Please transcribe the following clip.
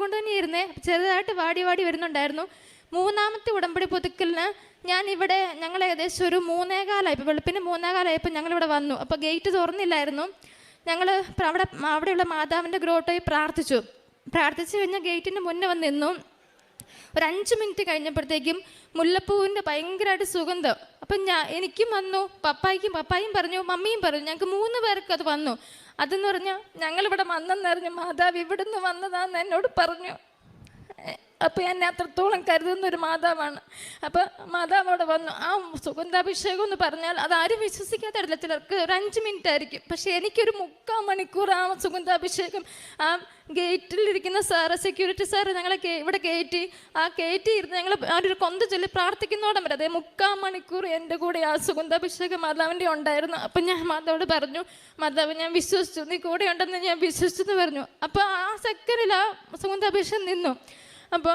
കൊണ്ട് തന്നെ ഇരുന്നേ, ചെറുതായിട്ട് വാടി വാടി വരുന്നുണ്ടായിരുന്നു. മൂന്നാമത്തെ ഉടമ്പടി പുതുക്കലിന് ഞാനിവിടെ ഞങ്ങൾ ഏകദേശം ഒരു 3:15 വെളുപ്പിന് 3:15 ഞങ്ങളിവിടെ വന്നു. അപ്പോൾ ഗേറ്റ് തുറന്നില്ലായിരുന്നു. ഞങ്ങൾ അവിടെയുള്ള മാതാവിൻ്റെ ഗ്രോട്ടോയിൽ പ്രാർത്ഥിച്ചു കഴിഞ്ഞാൽ ഗേറ്റിൻ്റെ മുന്നേ വന്ന് നിന്നു. ഒരു 5 മിനിറ്റ് കഴിഞ്ഞപ്പോഴത്തേക്കും മുല്ലപ്പൂവിൻ്റെ ഭയങ്കരമായിട്ട് സുഗന്ധം. അപ്പം എനിക്കും വന്നു, പപ്പായും പറഞ്ഞു, മമ്മിയും പറഞ്ഞു, ഞങ്ങൾക്ക് 3 പേർക്ക് അത് വന്നു. അതെന്ന് പറഞ്ഞാൽ ഞങ്ങളിവിടെ വന്നെന്നറിഞ്ഞു മാതാവ് ഇവിടുന്ന് വന്നതാണെന്ന് എന്നോട് പറഞ്ഞു. അപ്പോൾ എന്നെ അത്രത്തോളം കരുതുന്ന ഒരു മാതാവാണ്. അപ്പോൾ മാതാവ് അവിടെ വന്നു. ആ സുഗന്ധാഭിഷേകം എന്ന് പറഞ്ഞാൽ അതാരും വിശ്വസിക്കാത്തല്ല, ചിലർക്ക് ഒരു 5 മിനിറ്റ് ആയിരിക്കും. പക്ഷേ എനിക്കൊരു 3/4 മണിക്കൂർ ആ സുഗന്ധാഭിഷേകം ആ ഗേറ്റിലിരിക്കുന്ന സെക്യൂരിറ്റി സാറ് ഞങ്ങളെ ഇവിടെ കയറ്റിയിരുന്ന് ഞങ്ങൾ ആ ഒരു കൊന്ത ചൊല്ലി പ്രാർത്ഥിക്കുന്നോടം വരെ 3/4 മണിക്കൂർ എൻ്റെ കൂടെ ആ സുഗന്ധാഭിഷേകം മാതാവിൻ്റെ ഉണ്ടായിരുന്നു. അപ്പം ഞാൻ മാതാവോട് പറഞ്ഞു, മാതാവ് ഞാൻ വിശ്വസിച്ചു, നീ കൂടെ ഉണ്ടെന്ന് ഞാൻ വിശ്വസിച്ചെന്ന് പറഞ്ഞു. അപ്പോൾ ആ സെക്കൻഡിൽ ആ സുഗന്ധാഭിഷേകം നിന്നു. അപ്പോൾ